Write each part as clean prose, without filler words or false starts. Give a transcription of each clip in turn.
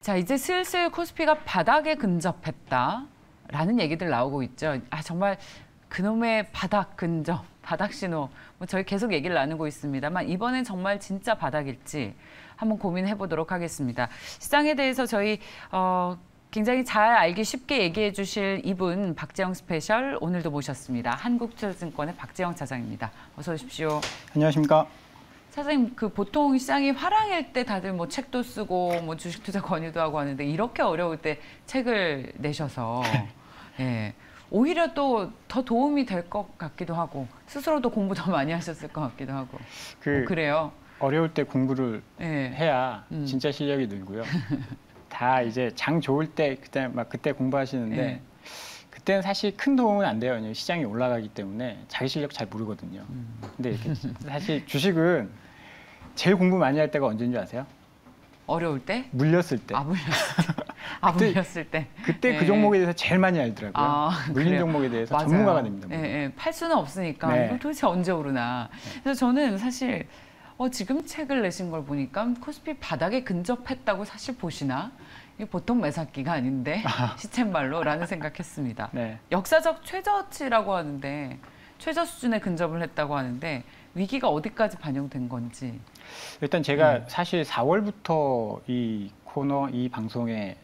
자, 이제 슬슬 코스피가 바닥에 근접했다라는 얘기들 나오고 있죠. 아, 정말 그놈의 바닥 근접, 바닥 신호. 뭐 저희 계속 얘기를 나누고 있습니다만 이번엔 정말 진짜 바닥일지 한번 고민해 보도록 하겠습니다. 시장에 대해서 저희 굉장히 잘 알기 쉽게 얘기해 주실 이분 박재영 스페셜 오늘도 모셨습니다. 한국투자증권의 박재영 차장입니다. 어서 오십시오. 안녕하십니까. 차장님, 보통 시장이 화랑일 때 다들 뭐 책도 쓰고 뭐 주식 투자 권유도 하고 하는데 이렇게 어려울 때 책을 내셔서 예, 오히려 또 더 도움이 될 것 같기도 하고 스스로도 공부 더 많이 하셨을 것 같기도 하고 그래요. 어려울 때 공부를 해야 진짜 실력이 늘고요. 다 이제 장 좋을 때 그때 공부하시는데 그때는 사실 큰 도움은 안 돼요. 시장이 올라가기 때문에 자기 실력 잘 모르거든요. 근데 이렇게 사실 주식은 제일 공부 많이 할 때가 언제인 줄 아세요? 어려울 때? 물렸을 때. 물렸을 때. 그때 그 종목에 대해서 제일 많이 알더라고요. 물린 그래요? 종목에 대해서 맞아요. 전문가가 됩니다. 팔 수는 없으니까 이거 도대체 언제 오르나. 그래서 저는 사실 지금 책을 내신 걸 보니까 코스피 바닥에 근접했다고 사실 보시나? 이게 보통 매사기가 아닌데 시쳇말로라는 생각했습니다. 역사적 최저치라고 하는데 최저 수준에 근접을 했다고 하는데 위기가 어디까지 반영된 건지. 일단 제가 사실 4월부터 이 코너, 이 방송에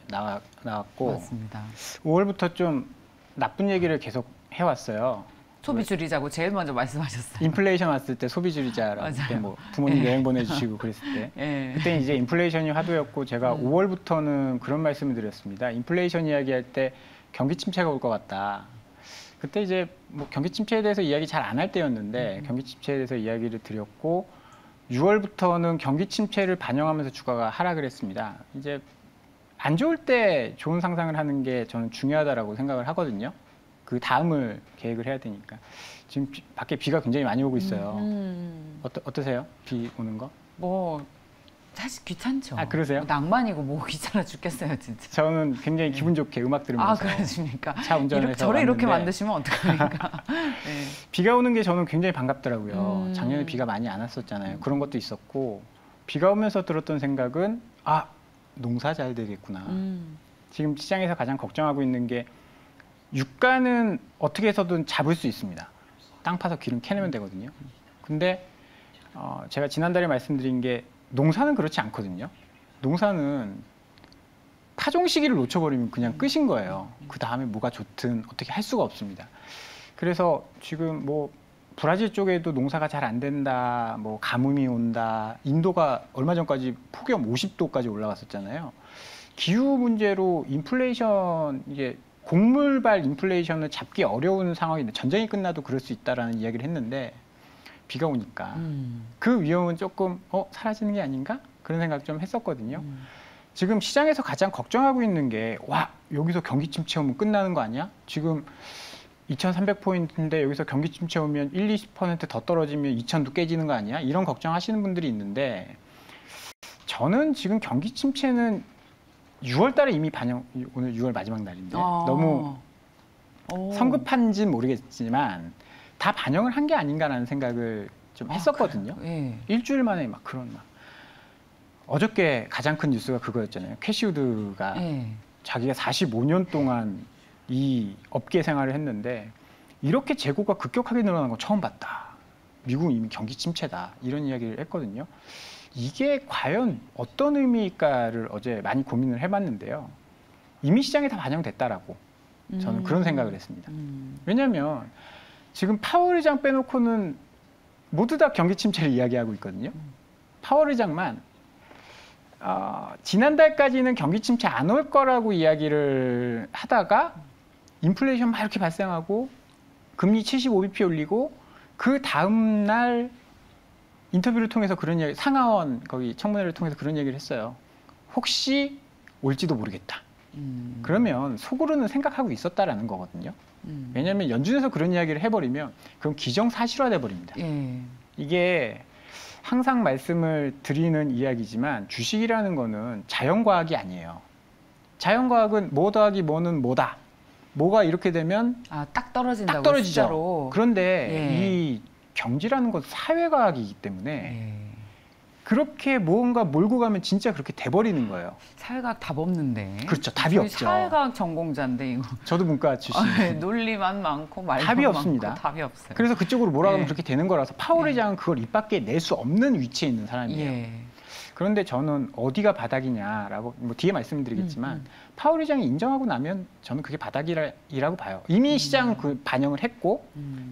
나왔고 맞습니다. 5월부터 좀 나쁜 얘기를 계속 해왔어요. 소비 줄이자고 제일 먼저 말씀하셨어요. 인플레이션 왔을 때 소비 줄이자라고 그때 뭐 부모님 여행 보내주시고 그랬을 때 그때 이제 인플레이션이 화두였고 제가 5월부터는 그런 말씀을 드렸습니다. 인플레이션 이야기할 때 경기 침체가 올 것 같다. 그때 이제 뭐 경기 침체에 대해서 이야기 잘 안 할 때였는데 경기 침체에 대해서 이야기를 드렸고 6월부터는 경기 침체를 반영하면서 주가가 하락을 했습니다. 이제 안 좋을 때 좋은 상상을 하는 게 저는 중요하다라고 생각을 하거든요. 그 다음을 계획을 해야 되니까. 지금 밖에 비가 굉장히 많이 오고 있어요. 어떠세요? 비 오는 거? 뭐 사실 귀찮죠. 아, 그러세요? 낭만이고 뭐 귀찮아 죽겠어요, 진짜. 저는 굉장히 기분 좋게 음악 들으면서. 아, 그러십니까? 차 운전해서 저를 이렇게 만드시면 어떡합니까? 비가 오는 게 저는 굉장히 반갑더라고요. 작년에 비가 많이 안 왔었잖아요. 그런 것도 있었고 비가 오면서 들었던 생각은 농사 잘 되겠구나. 지금 시장에서 가장 걱정하고 있는 게 유가는 어떻게 해서든 잡을 수 있습니다. 땅 파서 기름 캐내면 되거든요. 근데 제가 지난달에 말씀드린 게 농사는 그렇지 않거든요. 농사는 파종 시기를 놓쳐버리면 그냥 끝인 거예요. 그 다음에 뭐가 좋든 어떻게 할 수가 없습니다. 그래서 지금 뭐 브라질 쪽에도 농사가 잘 안 된다, 뭐 가뭄이 온다, 인도가 얼마 전까지 폭염 50도까지 올라갔었잖아요. 기후 문제로 인플레이션 이게 곡물발 인플레이션을 잡기 어려운 상황인데 전쟁이 끝나도 그럴 수 있다라는 이야기를 했는데 비가 오니까 그 위험은 조금 사라지는 게 아닌가? 그런 생각 좀 했었거든요. 지금 시장에서 가장 걱정하고 있는 게 여기서 경기 침체 오면 끝나는 거 아니야? 지금 2,300포인트인데 여기서 경기 침체 오면 1, 20%더 떨어지면 2,000도 깨지는 거 아니야? 이런 걱정하시는 분들이 있는데 저는 지금 경기 침체는 6월 달에 이미 오늘 6월 마지막 날인데 너무 성급한지는 모르겠지만 다 반영을 한 게 아닌가라는 생각을 좀 했었거든요. 일주일 만에 어저께 가장 큰 뉴스가 그거였잖아요. 캐시우드가 자기가 45년 동안 이 업계 생활을 했는데 이렇게 재고가 급격하게 늘어난 건 처음 봤다. 미국은 이미 경기 침체다. 이런 이야기를 했거든요. 이게 과연 어떤 의미일까를 어제 많이 고민을 해봤는데요. 이미 시장에 다 반영됐다라고 저는 그런 생각을 했습니다. 왜냐하면 지금 파월 의장 빼놓고는 모두 다 경기 침체를 이야기하고 있거든요. 파월 의장만 지난달까지는 경기 침체 안 올 거라고 이야기를 하다가 인플레이션 막 이렇게 발생하고 금리 75bp 올리고 그 다음 날 인터뷰를 통해서 그런 이야기, 상하원 거기 청문회를 통해서 그런 얘기를 했어요. 혹시 올지도 모르겠다. 그러면 속으로는 생각하고 있었다라는 거거든요. 왜냐하면 연준에서 그런 이야기를 해버리면 그럼 기정사실화돼 버립니다. 이게 항상 말씀을 드리는 이야기지만 주식이라는 거는 자연과학이 아니에요. 자연과학은 뭐 더하기 뭐는 뭐다. 뭐가 이렇게 되면 딱 떨어진다고 딱 떨어지죠. 숫자로. 그런데 이 경제라는 건 사회과학이기 때문에 그렇게 뭔가 몰고 가면 진짜 그렇게 돼버리는 거예요. 사회과학 답 없는데. 그렇죠. 답이 저희 없죠. 사회과학 전공자인데 이거. 저도 문과 출신이에요. 논리만 많고 말만 답이 많고 없습니다. 답이 없어요. 그래서 그쪽으로 몰아가면 예. 그렇게 되는 거라서 파월 예. 회장은 그걸 입 밖에 낼 수 없는 위치에 있는 사람이에요. 예. 그런데 저는 어디가 바닥이냐라고 뭐 뒤에 말씀드리겠지만 파월 회장이 인정하고 나면 저는 그게 바닥이라고 봐요. 이미 시장은 그 반영을 했고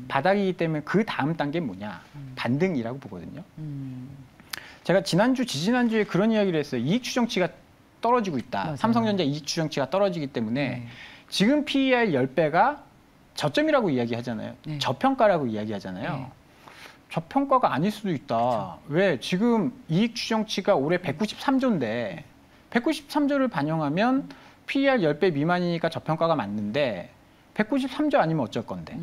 바닥이기 때문에 그 다음 단계는 뭐냐? 반등이라고 보거든요. 제가 지난주, 지지난주에 그런 이야기를 했어요. 이익 추정치가 떨어지고 있다. 맞아요. 삼성전자 이익 추정치가 떨어지기 때문에 네. 지금 PER 10배가 저점이라고 이야기하잖아요. 네. 저평가라고 이야기하잖아요. 네. 저평가가 아닐 수도 있다. 그렇죠. 왜? 지금 이익 추정치가 올해 193조인데 193조를 반영하면 PER 10배 미만이니까 저평가가 맞는데 193조 아니면 어쩔 건데.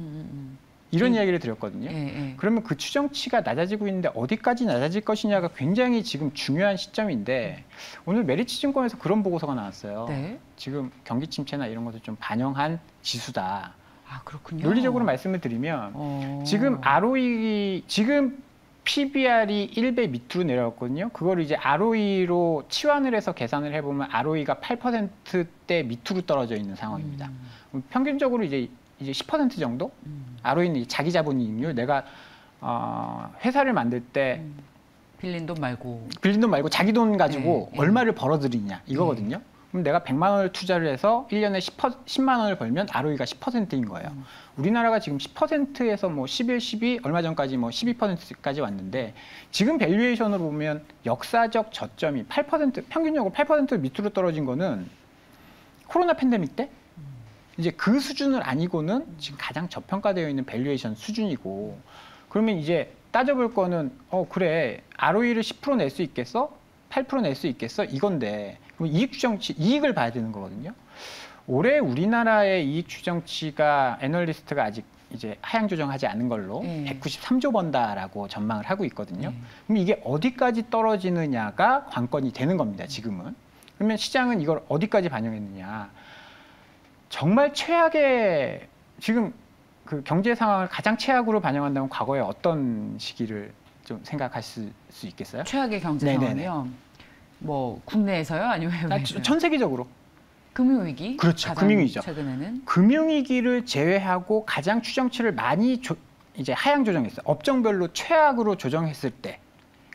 이런 이야기를 드렸거든요. 예, 예. 그러면 그 추정치가 낮아지고 있는데 어디까지 낮아질 것이냐가 굉장히 지금 중요한 시점인데 오늘 메리츠증권에서 그런 보고서가 나왔어요. 네. 지금 경기 침체나 이런 것을 좀 반영한 지수다. 아, 그렇군요. 논리적으로 말씀을 드리면 지금 지금 PBR이 1배 밑으로 내려왔거든요. 그걸 이제 ROE로 치환을 해서 계산을 해보면 ROE가 8%대 밑으로 떨어져 있는 상황입니다. 평균적으로 이제 10% 정도? ROE는 자기 자본이익률. 내가 회사를 만들 때 빌린 돈 말고. 빌린 돈 말고 자기 돈 가지고 네, 얼마를 벌어들이냐 이거거든요. 그럼 내가 100만 원을 투자를 해서 1년에 10만 원을 벌면 ROE가 10%인 거예요. 우리나라가 지금 10%에서 뭐 11, 12, 얼마 전까지 뭐 12%까지 왔는데 지금 밸류에이션으로 보면 역사적 저점이 8%, 평균적으로 8% 밑으로 떨어진 거는 코로나 팬데믹 때 이제 그 수준을 아니고는 지금 가장 저평가되어 있는 밸류에이션 수준이고 그러면 이제 따져볼 거는 그래 ROE를 10% 낼 수 있겠어? 8% 낼 수 있겠어? 이건데 그럼 이익 추정치 이익을 봐야 되는 거거든요. 올해 우리나라의 이익 추정치가 애널리스트가 아직 이제 하향 조정하지 않은 걸로 193조 번다라고 전망을 하고 있거든요. 그럼 이게 어디까지 떨어지느냐가 관건이 되는 겁니다. 지금은. 그러면 시장은 이걸 어디까지 반영했느냐? 정말 최악의 지금 그 경제 상황을 가장 최악으로 반영한다면 과거에 어떤 시기를 좀 생각하실 수 있겠어요? 최악의 경제 상황이요. 뭐 국내에서요, 아니면 해외에서요? 전 세계적으로. 금융위기. 그렇죠. 가장 금융위기죠. 최근에는 금융위기를 제외하고 가장 추정치를 많이 이제 하향 조정했어요. 업종별로 최악으로 조정했을 때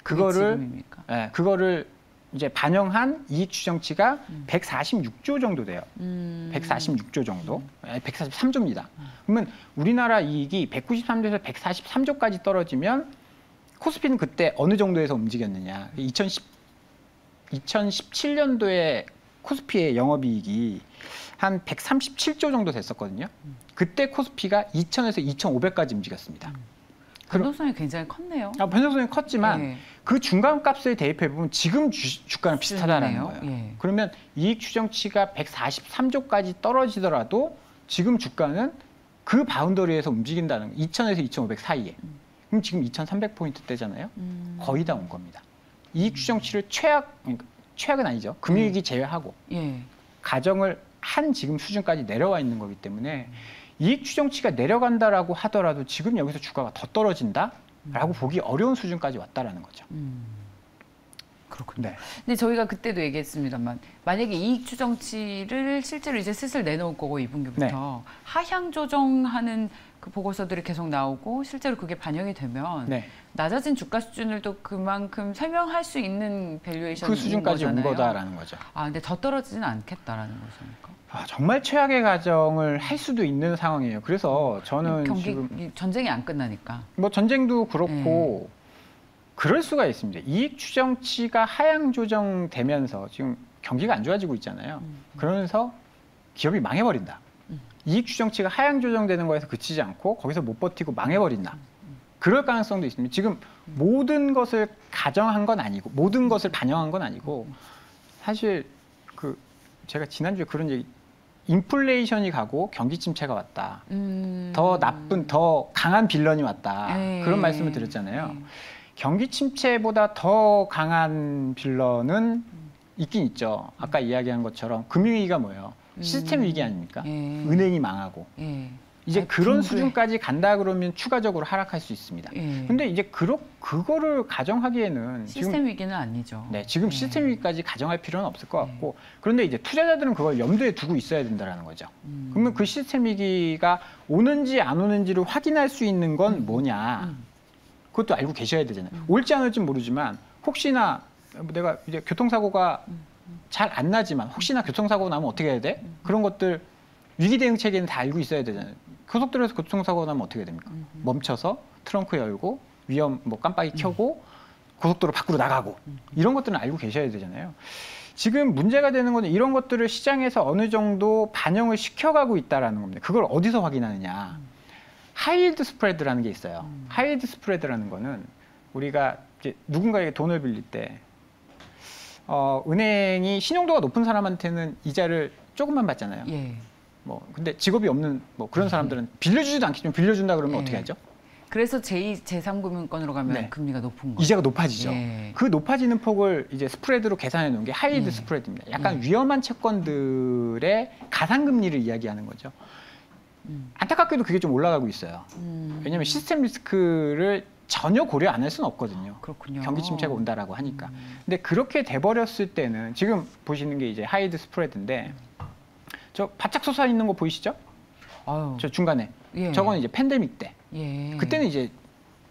그거를 이제 반영한 이익 추정치가 146조 정도 돼요. 146조 정도, 143조입니다. 그러면 우리나라 이익이 193조에서 143조까지 떨어지면 코스피는 그때 어느 정도에서 움직였느냐? 2017년도에 코스피의 영업이익이 한 137조 정도 됐었거든요. 그때 코스피가 2,000에서 2,500까지 움직였습니다. 변동성이 굉장히 컸네요. 변동성이 컸지만 그 중간값을 대입해 보면 지금 주가는 비슷하다는 거예요. 예. 그러면 이익 추정치가 143조까지 떨어지더라도 지금 주가는 그 바운더리에서 움직인다는 거예요. 2,000에서 2,500 사이에. 그럼 지금 2,300포인트대잖아요. 거의 다 온 겁니다. 이익 추정치를 최악은 아니죠. 금융위기 제외하고 가정을 한 지금 수준까지 내려와 있는 거기 때문에 이익 추정치가 내려간다라고 하더라도 지금 여기서 주가가 더 떨어진다라고 보기 어려운 수준까지 왔다라는 거죠. 그렇군요. 네. 근데 저희가 그때도 얘기했습니다만 만약에 이익 추정치를 실제로 이제 슬슬 내놓을 거고 2분기부터 하향 조정하는 그 보고서들이 계속 나오고 실제로 그게 반영이 되면 낮아진 주가 수준을 또 그만큼 설명할 수 있는 밸류에이션이 그 수준까지 온 거다라는 거죠. 근데 더 떨어지지는 않겠다라는 것입니까? 정말 최악의 가정을 할 수도 있는 상황이에요. 그래서 저는 지금 전쟁이 안 끝나니까. 뭐 전쟁도 그렇고 그럴 수가 있습니다. 이익 추정치가 하향 조정되면서 지금 경기가 안 좋아지고 있잖아요. 그러면서 기업이 망해버린다. 이익 추정치가 하향 조정되는 거에서 그치지 않고 거기서 못 버티고 망해버린다. 그럴 가능성도 있습니다. 지금 모든 것을 가정한 건 아니고 모든 것을 반영한 건 아니고 사실 제가 지난주에 그런 얘기 인플레이션이 가고 경기 침체가 왔다. 더 강한 빌런이 왔다. 그런 말씀을 드렸잖아요. 경기 침체보다 더 강한 빌런은 있긴 있죠. 아까 이야기한 것처럼 금융위기가 뭐예요? 시스템 위기 아닙니까? 은행이 망하고 이제 아니, 그런 붕괴. 수준까지 간다 그러면 추가적으로 하락할 수 있습니다. 예. 근데 이제 그거를 가정하기에는 시스템 위기는 아니죠. 지금 예. 시스템 위기까지 가정할 필요는 없을 것 같고 그런데 이제 투자자들은 그걸 염두에 두고 있어야 된다는 거죠. 그러면 그 시스템 위기가 오는지 안 오는지를 확인할 수 있는 건 뭐냐. 그것도 알고 계셔야 되잖아요. 올지 안 올지 모르지만 혹시나 내가 이제 교통사고가 잘 안 나지만 혹시나 교통사고 나면 어떻게 해야 돼? 그런 것들 위기 대응 체계는 다 알고 있어야 되잖아요. 고속도로에서 교통사고 나면 어떻게 됩니까? 멈춰서 트렁크 열고 위험 뭐 깜빡이 켜고 고속도로 밖으로 나가고 이런 것들은 알고 계셔야 되잖아요. 지금 문제가 되는 건 이런 것들을 시장에서 어느 정도 반영을 시켜가고 있다라는 겁니다. 그걸 어디서 확인하느냐? 하이힐드 스프레드라는 게 있어요. 하이힐드 스프레드라는 거는 우리가 이제 누군가에게 돈을 빌릴 때 은행이 신용도가 높은 사람한테는 이자를 조금만 받잖아요. 예. 뭐 근데 직업이 없는 뭐 그런 사람들은 빌려주지도 않겠지만 빌려준다 그러면 예. 어떻게 하죠? 그래서 제2, 제3금융권으로 가면 네. 금리가 높은 거죠. 이자가 높아지죠. 예. 그 높아지는 폭을 이제 스프레드로 계산해 놓은 게 하이힐드 예. 스프레드입니다. 약간 위험한 채권들의 가상금리를 이야기하는 거죠. 안타깝게도 그게 좀 올라가고 있어요. 왜냐하면 시스템 리스크를 전혀 고려 안 할 수는 없거든요. 그렇군요. 경기 침체가 온다라고 하니까. 근데 그렇게 돼버렸을 때는 지금 보시는 게 이제 하이힐드 스프레드인데 저 바짝 솟아 있는 거 보이시죠? 아유. 저 중간에. 예. 저건 이제 팬데믹 때. 예. 그때는 이제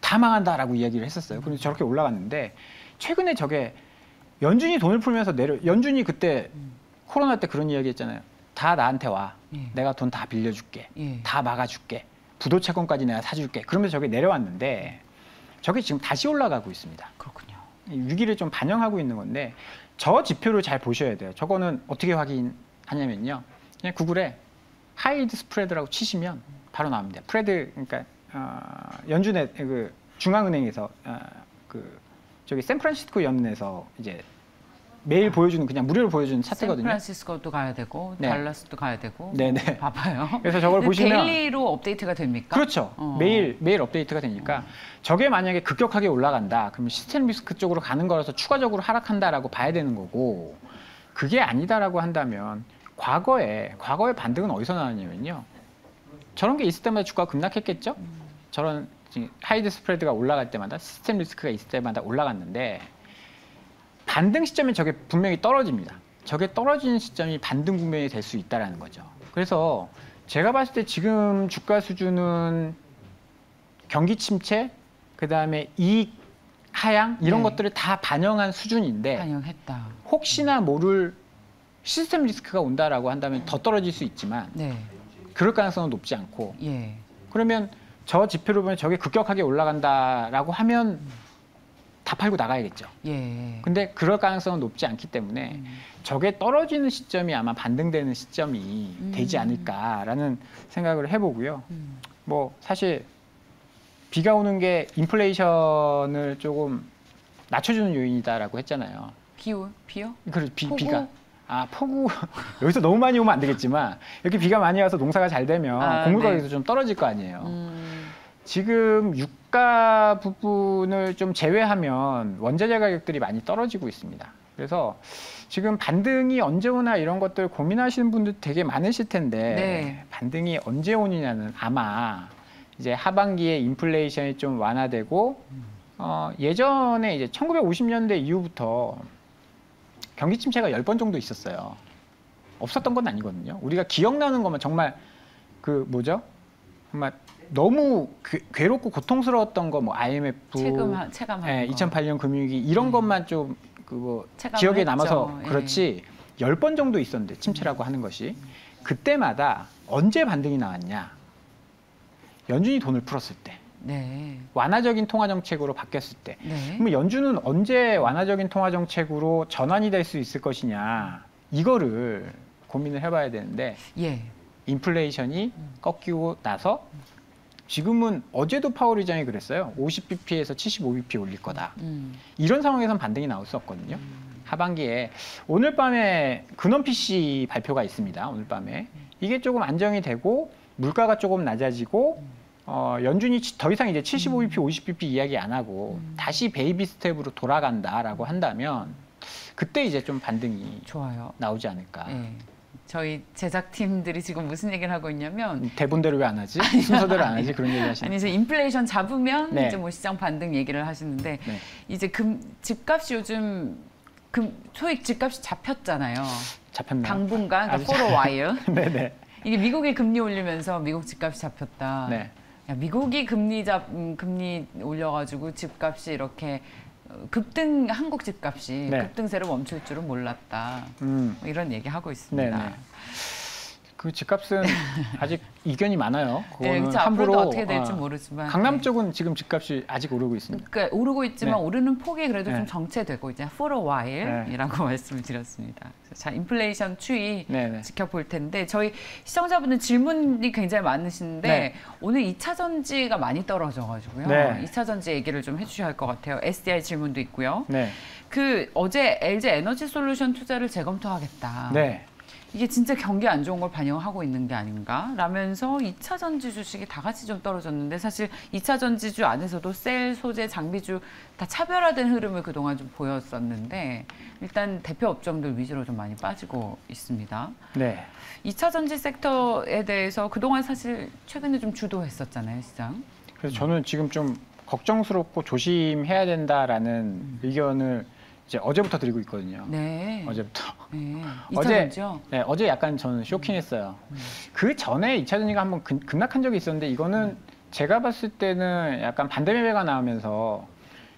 다 망한다라고 이야기를 했었어요. 그래서 저렇게 올라갔는데 최근에 저게 연준이 돈을 풀면서 연준이 그때 코로나 때 그런 이야기 했잖아요. 다 나한테 와. 예. 내가 돈 다 빌려줄게. 예. 다 막아줄게. 부도 채권까지 내가 사줄게. 그러면서 저게 내려왔는데 저게 지금 다시 올라가고 있습니다. 그렇군요. 이 위기를 좀 반영하고 있는 건데 저 지표를 잘 보셔야 돼요. 저거는 어떻게 확인하냐면요. 그냥 구글에 하이힐드 스프레드라고 치시면 바로 나옵니다. 프레드 그러니까 연준의 그 중앙은행에서 그 저기 샌프란시스코 연은에서 이제 매일 보여주는 그냥 무료로 보여주는 차트거든요. 샌프란시스코도 가야 되고 네. 달라스도 가야 되고. 네네. 봐봐요. 그래서 저걸 보시면 데일리로 업데이트가 됩니까? 그렇죠. 매일 업데이트가 되니까 저게 만약에 급격하게 올라간다. 그러면 시스템 리스크 쪽으로 가는 거라서 추가적으로 하락한다라고 봐야 되는 거고 그게 아니다라고 한다면 과거에 반등은 어디서 나왔냐면요. 저런 게 있을 때마다 주가가 급락했겠죠. 저런 하이드 스프레드가 올라갈 때마다 시스템 리스크가 있을 때마다 올라갔는데 반등 시점에 저게 분명히 떨어집니다. 저게 떨어지는 시점이 반등 국면이 될 수 있다는 거죠. 그래서 제가 봤을 때 지금 주가 수준은 경기 침체, 그다음에 이익 하향 이런 네. 것들을 다 반영한 수준인데 반영했다. 혹시나 모를 시스템 리스크가 온다라고 한다면 더 떨어질 수 있지만 네. 그럴 가능성은 높지 않고 예. 그러면 저 지표를 보면 저게 급격하게 올라간다라고 하면 다 팔고 나가야겠죠. 예. 근데 그럴 가능성은 높지 않기 때문에 저게 떨어지는 시점이 아마 반등되는 시점이 되지 않을까라는 생각을 해보고요. 뭐 사실 비가 오는 게 인플레이션을 조금 낮춰주는 요인이다라고 했잖아요. 비요? 그래서 폭우? 비가 폭우 여기서 너무 많이 오면 안 되겠지만 이렇게 비가 많이 와서 농사가 잘 되면 곡물 가격도 네. 좀 떨어질 거 아니에요. 지금 유가 부분을 좀 제외하면 원자재 가격들이 많이 떨어지고 있습니다. 그래서 지금 반등이 언제 오나 이런 것들 고민하시는 분들 되게 많으실 텐데 네. 반등이 언제 오느냐는 아마 이제 하반기에 인플레이션이 좀 완화되고 예전에 이제 1950년대 이후부터 경기 침체가 10번 정도 있었어요. 없었던 건 아니거든요. 우리가 기억나는 것만 정말 그 뭐죠? 정말 너무 괴롭고 고통스러웠던 거 뭐 IMF, 체감하는 거. 2008년 금융위기 이런 것만 좀 기억에 남아서 했죠. 그렇지 10번 정도 있었는데 침체라고 하는 것이 그때마다 언제 반등이 나왔냐? 연준이 돈을 풀었을 때. 네. 완화적인 통화 정책으로 바뀌었을 때. 네. 그러면 연준은 언제 완화적인 통화 정책으로 전환이 될 수 있을 것이냐? 이거를 고민을 해봐야 되는데 예. 인플레이션이 꺾이고 나서 지금은 어제도 파월 의장이 그랬어요. 50bp에서 75bp 올릴 거다. 이런 상황에선 반등이 나올 수 없거든요. 하반기에 오늘 밤에 근원 PC 발표가 있습니다. 오늘 밤에 이게 조금 안정이 되고 물가가 조금 낮아지고 연준이 더 이상 이제 75bp, 50bp 이야기 안 하고 다시 베이비 스텝으로 돌아간다라고 한다면 그때 이제 좀 반등이 좋아요. 나오지 않을까. 예. 저희 제작팀들이 지금 무슨 얘기를 하고 있냐면 대본대로 왜 안 하지? 순서대로 안 하지? 그런 얘기 하시는. 아니 이제 인플레이션 잡으면 네. 이제 뭐 시장 반등 얘기를 하시는데 네. 이제 집값이 요즘 소위 집값이 잡혔잖아요. 잡혔나요? 당분간 그러니까 for a while. 네네. 이게 미국이 금리 올리면서 미국 집값이 잡혔다. 네. 야, 미국이 금리 올려가지고 집값이 이렇게 한국 집값이 네. 급등세로 멈출 줄은 몰랐다. 뭐 이런 얘기 하고 있습니다. 네네. 그 집값은 아직 이견이 많아요. 네, 그거는 그렇죠. 함부로 앞으로도 어떻게 될지 모르지만 강남 네. 쪽은 지금 집값이 아직 오르고 있습니다. 그러니까 오르고 있지만 네. 오르는 폭이 그래도 네. 좀 정체되고 이제 for a while이라고 말씀을 드렸습니다. 자, 인플레이션 추이 네네. 지켜볼 텐데 저희 시청자분들 질문이 굉장히 많으신데 네. 오늘 2차 전지가 많이 떨어져가지고요. 네. 2차 전지 얘기를 좀 해주셔야 할 것 같아요. SDI 질문도 있고요. 네. 어제 LG 에너지 솔루션 투자를 재검토하겠다. 네. 이게 진짜 경기 안 좋은 걸 반영하고 있는 게 아닌가? 라면서 2차 전지 주식이 다 같이 좀 떨어졌는데 사실 2차 전지주 안에서도 셀, 소재, 장비주 다 차별화된 흐름을 그동안 좀 보였었는데 일단 대표 업종들 위주로 좀 많이 빠지고 있습니다. 네. 2차 전지 섹터에 대해서 그동안 사실 최근에 좀 주도했었잖아요, 시장. 그래서 저는 지금 좀 걱정스럽고 조심해야 된다라는 의견을 이제 어제부터 드리고 있거든요. 네. 어제부터. 네. 2차 전지요? 네, 어제 약간 저는 쇼킹했어요. 그 전에 2차 전지가 한번 급락한 적이 있었는데 이거는 제가 봤을 때는 약간 반대 매매가 나오면서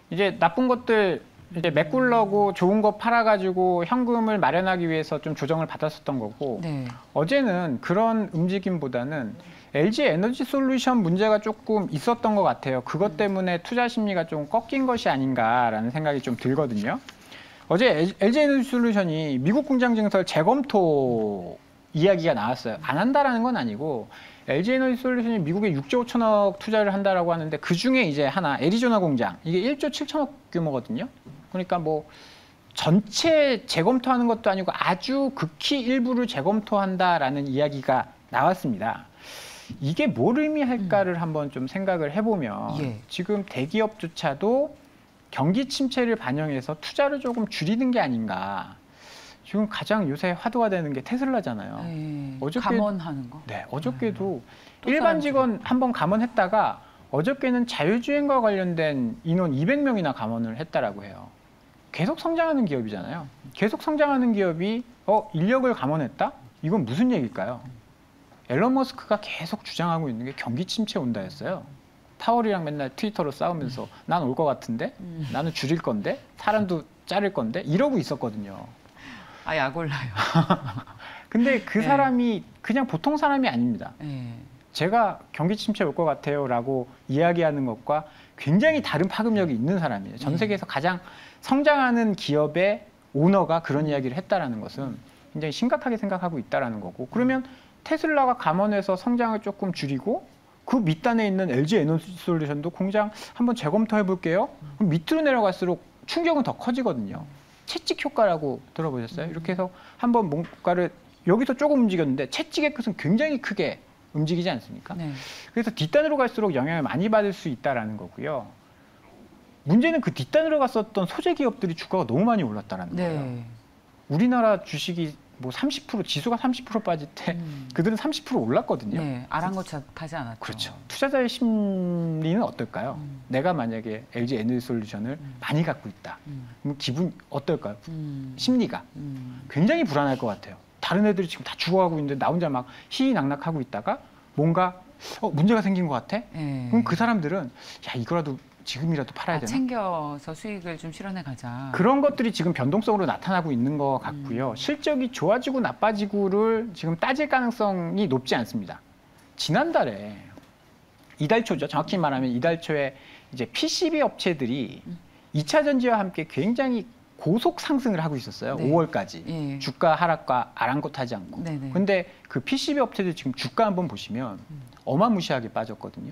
이제 나쁜 것들 이제 메꾸려고 좋은 거 팔아가지고 현금을 마련하기 위해서 좀 조정을 받았었던 거고 네. 어제는 그런 움직임보다는 LG 에너지 솔루션 문제가 조금 있었던 것 같아요. 그것 때문에 투자 심리가 좀 꺾인 것이 아닌가라는 생각이 좀 들거든요. 어제 LG 에너지 솔루션이 미국 공장 증설 재검토 이야기가 나왔어요. 안 한다라는 건 아니고 LG 에너지 솔루션이 미국에 6조 5천억 투자를 한다라고 하는데 그 중에 이제 하나 애리조나 공장 이게 1조 7천억 규모거든요. 그러니까 뭐 전체 재검토하는 것도 아니고 아주 극히 일부를 재검토한다라는 이야기가 나왔습니다. 이게 뭘 의미할까를 한번 좀 생각을 해보면 예. 지금 대기업조차도 경기 침체를 반영해서 투자를 조금 줄이는 게 아닌가. 지금 가장 요새 화두가 되는 게 테슬라잖아요. 네. 어저께- 감원하는 거. 네, 어저께도 또 일반 사람 직원 한 번 감원했다가 어저께는 자율주행과 관련된 인원 200명이나 감원을 했다라고 해요. 계속 성장하는 기업이잖아요. 계속 성장하는 기업이 인력을 감원했다? 이건 무슨 얘기일까요? 앨런 머스크가 계속 주장하고 있는 게 경기 침체 온다였어요. 파월이랑 맨날 트위터로 싸우면서 난 올 것 같은데? 나는 줄일 건데? 사람도 자를 건데? 이러고 있었거든요. 아, 약 올라요. 근데 그 네. 사람이 그냥 보통 사람이 아닙니다. 네. 제가 경기 침체 올 것 같아요 라고 이야기하는 것과 굉장히 다른 파급력이 있는 사람이에요. 전 세계에서 가장 성장하는 기업의 오너가 그런 이야기를 했다라는 것은 굉장히 심각하게 생각하고 있다라는 거고 그러면 테슬라가 감원해서 성장을 조금 줄이고 그 밑단에 있는 LG 에너지 솔루션도 공장 한번 재검토해 볼게요. 그럼 밑으로 내려갈수록 충격은 더 커지거든요. 채찍 효과라고 들어보셨어요? 이렇게 해서 한번 뭔가를 여기서 조금 움직였는데 채찍의 끝은 굉장히 크게 움직이지 않습니까? 네. 그래서 뒷단으로 갈수록 영향을 많이 받을 수 있다라는 거고요. 문제는 그 뒷단으로 갔었던 소재 기업들이 주가가 너무 많이 올랐다라는 거예요. 네. 우리나라 주식이 뭐 30% 지수가 30% 빠질 때 그들은 30% 올랐거든요. 네. 아랑곳하지 않았죠. 그렇죠. 투자자의 심리는 어떨까요? 내가 만약에 LG 에너지 솔루션을 많이 갖고 있다. 그럼 기분 어떨까요? 심리가 굉장히 불안할 것 같아요. 다른 애들이 지금 다 죽어가고 있는데 나 혼자 막 희희낙낙하고 있다가 뭔가 문제가 생긴 것 같아? 네. 그럼 그 사람들은 야 이거라도 지금이라도 팔아야 되나? 챙겨서 수익을 좀 실현해 가자. 그런 것들이 지금 변동성으로 나타나고 있는 것 같고요. 실적이 좋아지고 나빠지고를 지금 따질 가능성이 높지 않습니다. 지난달에 이달 초죠. 정확히 말하면 이달 초에 이제 PCB 업체들이 2차 전지와 함께 굉장히 고속 상승을 하고 있었어요. 네. 5월까지. 예. 주가 하락과 아랑곳하지 않고. 네네. 근데 그 PCB 업체들 지금 주가 한번 보시면 어마무시하게 빠졌거든요.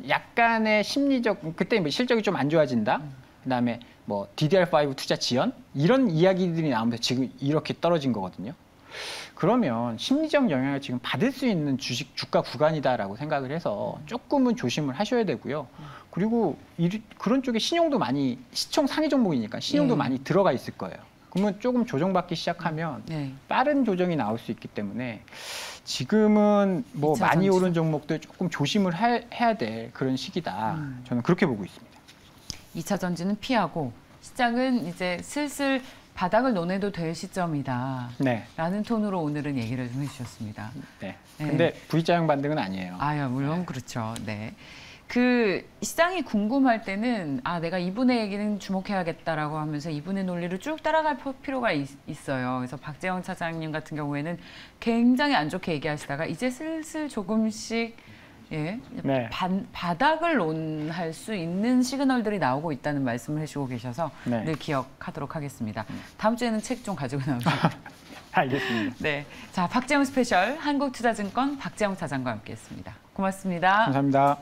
약간의 심리적 그때 뭐 실적이 좀 안 좋아진다. 그다음에 뭐 DDR5 투자 지연 이런 이야기들이 나오면서 지금 이렇게 떨어진 거거든요. 그러면 심리적 영향을 지금 받을 수 있는 주식 주가 구간이다라고 생각을 해서 조금은 조심을 하셔야 되고요. 그리고 그런 쪽에 신용도 많이 시총 상위 종목이니까 신용도 예. 많이 들어가 있을 거예요. 그러면 조금 조정받기 시작하면 네. 빠른 조정이 나올 수 있기 때문에 지금은 뭐 2차 많이 전지. 오른 종목들 조금 조심을 해야 될 그런 시기다. 저는 그렇게 보고 있습니다. 2차 전지는 피하고 시장은 이제 슬슬 바닥을 논해도 될 시점이다. 네. 라는 톤으로 오늘은 얘기를 좀 해주셨습니다. 네. 네. 근데 V자형 반등은 아니에요. 아유, 물론 그렇죠. 네. 그 시장이 궁금할 때는 내가 이분의 얘기는 주목해야겠다라고 하면서 이분의 논리를 쭉 따라갈 필요가 있어요. 그래서 박재영 차장님 같은 경우에는 굉장히 안 좋게 얘기하시다가 이제 슬슬 조금씩 네. 바닥을 논할 수 있는 시그널들이 나오고 있다는 말씀을 해주고 계셔서 네. 늘 기억하도록 하겠습니다. 다음 주에는 책 좀 가지고 나오세요. 알겠습니다. 네, 자 박재영 스페셜 한국투자증권 박재영 차장과 함께했습니다. 고맙습니다. 감사합니다.